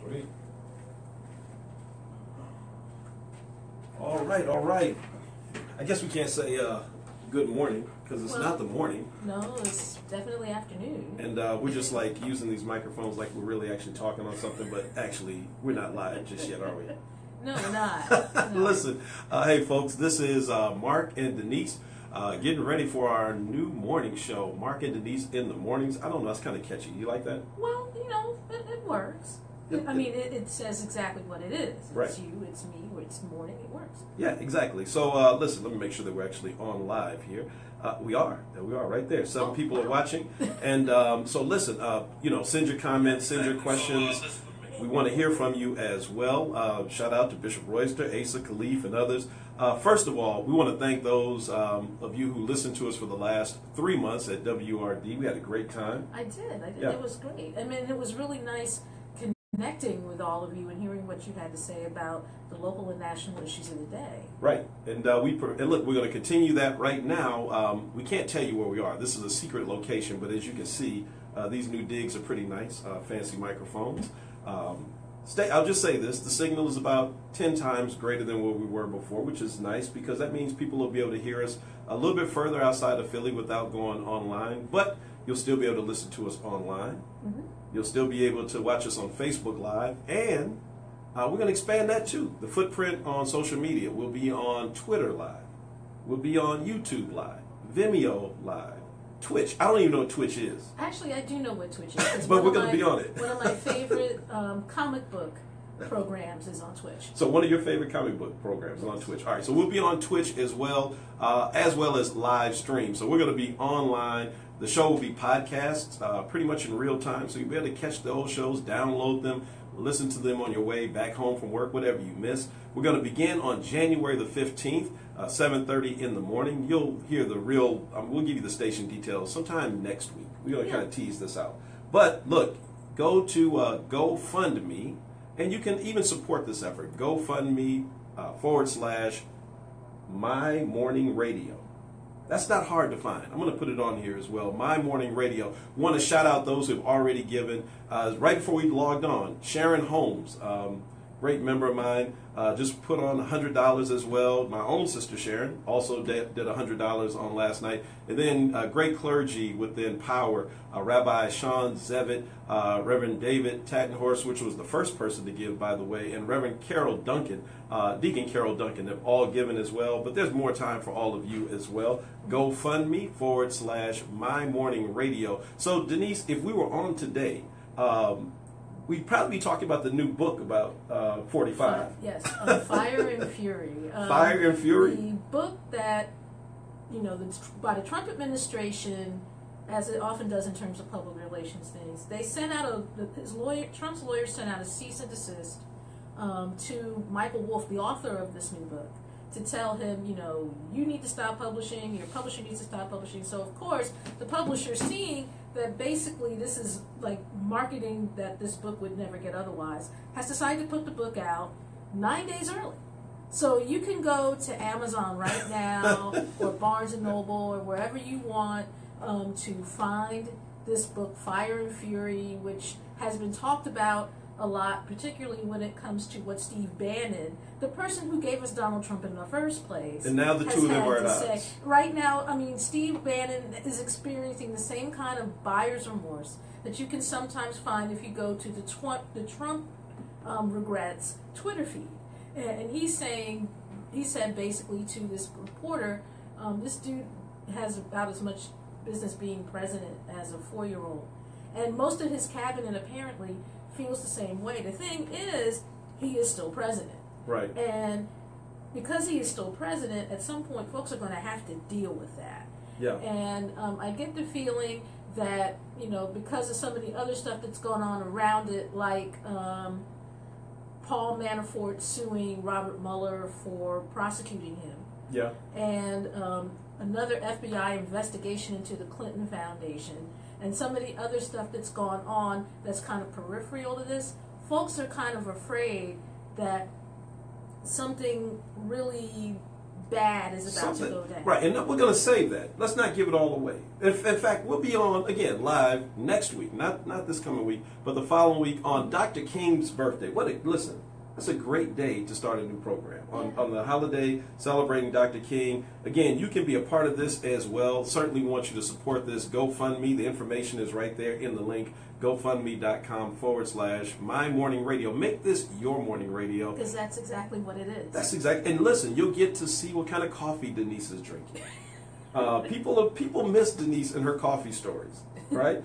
Sweet. All right, all right. I guess we can't say good morning because it's not the morning. No, it's definitely afternoon. And we're just like using these microphones like we're really actually talking on something, but actually we're not live just yet, are we? No, we're not. No. Listen, hey folks, this is Mark and Denise getting ready for our new morning show. Mark and Denise in the mornings. I don't know, that's kind of catchy. You like that? Well, it works. It says exactly what it is. Right. It's you, it's me, or it's morning, it works. Yeah, exactly. So listen, let me make sure that we're actually on live here. We are right there. Some people are watching. And so listen, send your comments, send your questions. We want to hear from you as well. Shout out to Bishop Royster, Asa Khalif, and others. First of all, we want to thank those of you who listened to us for the last 3 months at WRD. We had a great time. I did. Yeah. It was great. I mean, it was really nice connecting with all of you and hearing what you had to say about the local and national issues of the day. Right. And look, we're going to continue that right now. We can't tell you where we are. This is a secret location, but as you can see, these new digs are pretty nice, fancy microphones. I'll just say this, the signal is about 10 times greater than where we were before, which is nice because that means people will be able to hear us a little bit further outside of Philly without going online, but you'll still be able to listen to us online. Mm-hmm. You'll still be able to watch us on Facebook Live, and we're going to expand that too. The footprint on social media. We'll be on Twitter Live. We'll be on YouTube Live, Vimeo Live, Twitch. I don't even know what Twitch is. Actually, I do know what Twitch is. But we're going to be on it. One of my favorite comic book programs is on Twitch. So one of your favorite comic book programs is on Twitch. All right, so we'll be on Twitch as well as live stream. So we're going to be online. The show will be podcasts pretty much in real time, so you'll be able to catch the old shows, download them, listen to them on your way back home from work, whatever you miss. We're going to begin on January the 15th, 7:30 in the morning. You'll hear the real, we'll give you the station details sometime next week. We're going to kind of tease this out. But look, go to GoFundMe, and you can even support this effort. GoFundMe /My Morning Radio. That's not hard to find. I'm going to put it on here as well. My Morning Radio. Want to shout out those who have already given. Right before we logged on, Sharon Holmes, great member of mine, just put on $100 as well. My own sister Sharon also did $100 on last night. And then great clergy within Power, Rabbi Sean Zevitt, Reverend David Tattenhorst, which was the first person to give, by the way, and Reverend Carol Duncan, Deacon Carol Duncan, have all given as well. But there's more time for all of you as well. GoFundMe /My Morning Radio. So Denise, if we were on today, we'd probably be talking about the new book about 45. Yes, Fire and Fury. Fire and Fury? The book that, by the Trump administration, as it often does in terms of public relations things, they sent out Trump's lawyer sent out a cease and desist to Michael Wolff, the author of this new book, to tell him, you need to stop publishing, your publisher needs to stop publishing. So, of course, the publisher, seeing that basically this is like marketing that this book would never get otherwise, has decided to put the book out 9 days early. So you can go to Amazon right now or Barnes & Noble or wherever you want to find this book, Fire and Fury, which has been talked about a lot, particularly when it comes to what Steve Bannon, the person who gave us Donald Trump in the first place, and now the two of them are at odds. Right now, Steve Bannon is experiencing the same kind of buyer's remorse that you can sometimes find if you go to the Trump regrets Twitter feed. And he said basically to this reporter, this dude has about as much business being president as a 4-year-old. And most of his cabinet apparently feels the same way. The thing is, he is still president. Right. And because he is still president, at some point folks are going to have to deal with that. Yeah. And I get the feeling that, because of some of the other stuff that's going on around it, like Paul Manafort suing Robert Mueller for prosecuting him. Yeah. And another FBI investigation into the Clinton Foundation, and some of the other stuff that's gone on that's kind of peripheral to this, folks are kind of afraid that something really bad is about to go down. Right, and we're going to save that. Let's not give it all away. In fact, we'll be on, again, live next week. Not this coming week, but the following week on Dr. King's birthday. Listen, that's a great day to start a new program. On the holiday celebrating Dr. King. Again, you can be a part of this as well. Certainly want you to support this. GoFundMe. The information is right there in the link. GoFundMe.com/My Morning Radio. Make this your morning radio. Because that's exactly what it is. That's exactly. And listen, you'll get to see what kind of coffee Denise is drinking. People miss Denise and her coffee stories, right?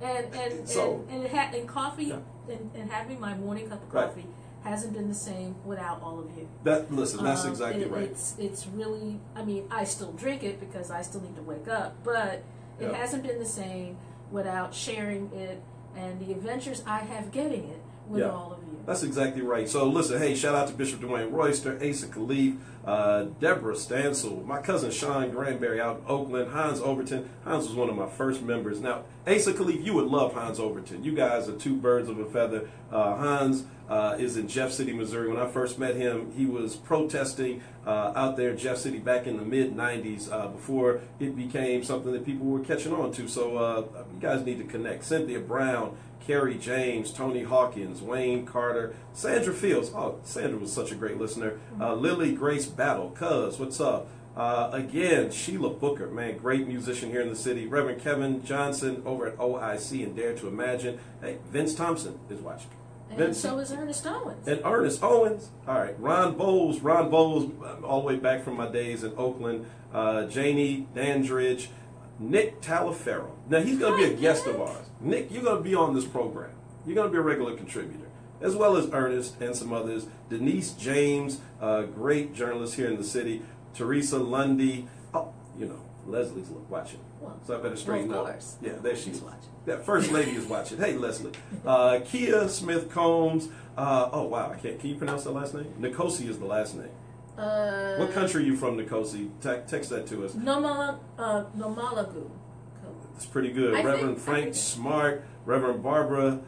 and coffee, yeah. and having my morning cup of coffee hasn't been the same without all of you. That's exactly right. It's really, I mean, I still drink it because I still need to wake up, but it hasn't been the same without sharing it and the adventures I have getting it with all of you. That's exactly right. So listen, hey, shout out to Bishop Dwayne Royster, Asa Khalif, Deborah Stansel, my cousin Sean Granberry out in Oakland, Hans Overton. Hans was one of my first members. Now, Asa Khalif, you would love Hans Overton. You guys are two birds of a feather. Hans is in Jeff City, Missouri. When I first met him, he was protesting out there in Jeff City back in the mid-'90s before it became something that people were catching on to. So you guys need to connect. Cynthia Brown, Kerry James, Tony Hawkins, Wayne Carter, Sandra Fields. Oh, Sandra was such a great listener. Lily Grace Battle, Cuz, what's up? Again, Sheila Booker, man, great musician here in the city. Reverend Kevin Johnson over at OIC and Dare to Imagine. Hey, Vince Thompson is watching. And so is Ernest Owens. And Ernest Owens. All right. Ron Bowles, all the way back from my days in Oakland. Janie Dandridge. Nick Talaferro. Now, he's going to be a guest of ours. Nick, you're going to be on this program. You're going to be a regular contributor, as well as Ernest and some others. Denise James, great journalist here in the city. Teresa Lundy. Oh, Leslie's watching. Well, so I better straighten up. Yeah, there she is. Watching. That first lady is watching. Hey, Leslie. Kia Smith Combs. Oh, wow. Can you pronounce that last name? Nkosi is the last name. What country are you from, Nkosi? Text that to us. Nomalagu. That's pretty good. Reverend Frank Smart, Reverend Barbara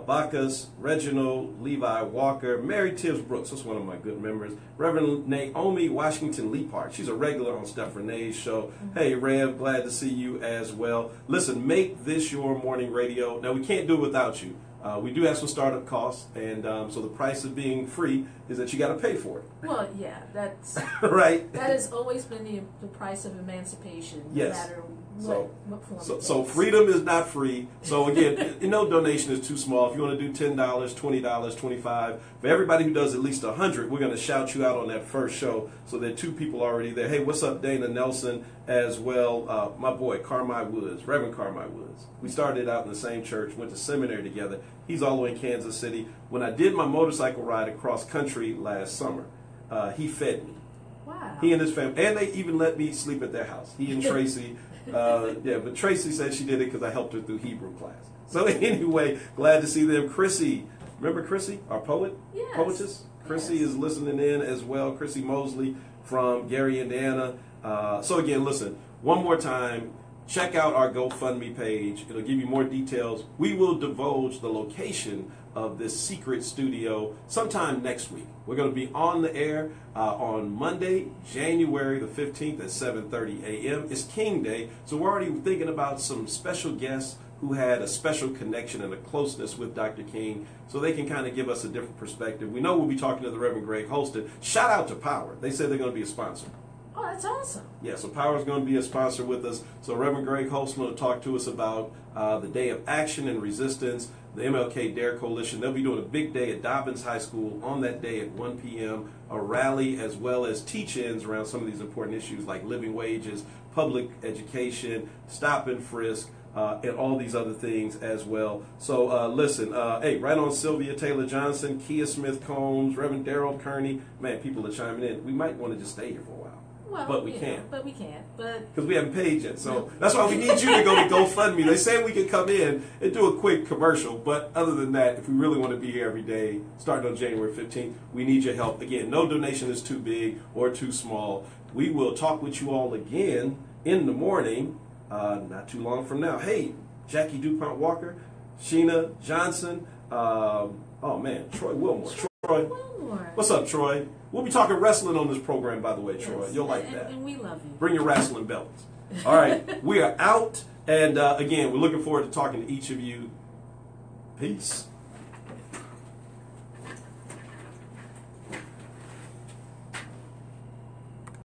Bacchus, Reginald Levi Walker, Mary Tibbs Brooks. That's one of my good members. Reverend Naomi Washington Leapart. She's a regular on Steph Renee's show. Hey, Rev, glad to see you as well. Listen, make this your morning radio. Now, we can't do it without you. We do have some startup costs, and so the price of being free is that you got to pay for it. Well, yeah, that's right. That has always been the price of emancipation, no matter what form. So freedom is not free. So again, no donation is too small. If you want to do $10, $20, $25, for everybody who does at least 100, we're going to shout you out on that first show. So there are two people already there. Hey, what's up, Dana Nelson as well? My boy Carmi Woods, Reverend Carmi Woods. We started out in the same church, went to seminary together. He's all the way in Kansas City. When I did my motorcycle ride across country last summer, he fed me. Wow. He and his family, and they even let me sleep at their house. He and Tracy. But Tracy said she did it because I helped her through Hebrew class. So anyway, glad to see them. Chrissy, remember Chrissy, our poet? Yes. Poetess? Chrissy is listening in as well. Chrissy Mosley from Gary, Indiana. So again, listen, one more time, check out our GoFundMe page. It'll give you more details. We will divulge the location of this secret studio sometime next week. We're going to be on the air on Monday, January the 15th at 7:30 a.m. It's King Day, so we're already thinking about some special guests who had a special connection and a closeness with Dr. King, so they can kind of give us a different perspective. We know we'll be talking to the Reverend Greg Holston. Shout out to Power. They said they're going to be a sponsor. Oh, that's awesome. Yeah, so Power's going to be a sponsor with us. So Reverend Greg Holston will talk to us about the Day of Action and Resistance, the MLK Dare Coalition. They'll be doing a big day at Dobbins High School on that day at 1 p.m., a rally as well as teach-ins around some of these important issues like living wages, public education, stop and frisk, and all these other things as well. So listen, hey, right on Sylvia Taylor Johnson, Kia Smith Combs, Reverend Darrell Kearney. Man, people are chiming in. We might want to just stay here for a while. Well, but we can't. But we can't. Because we haven't paid yet. So that's why we need you to go to GoFundMe. They say we can come in and do a quick commercial. But other than that, if we really want to be here every day, starting on January 15th, we need your help. Again, no donation is too big or too small. We will talk with you all again in the morning, not too long from now. Hey, Jackie DuPont Walker, Sheena Johnson, Troy Wilmore. Troy? Wilmore. What's up, Troy? We'll be talking wrestling on this program, by the way, Troy. Yes. You'll like that. And we love you. Bring your wrestling belts. All right, we are out. And again, we're looking forward to talking to each of you. Peace.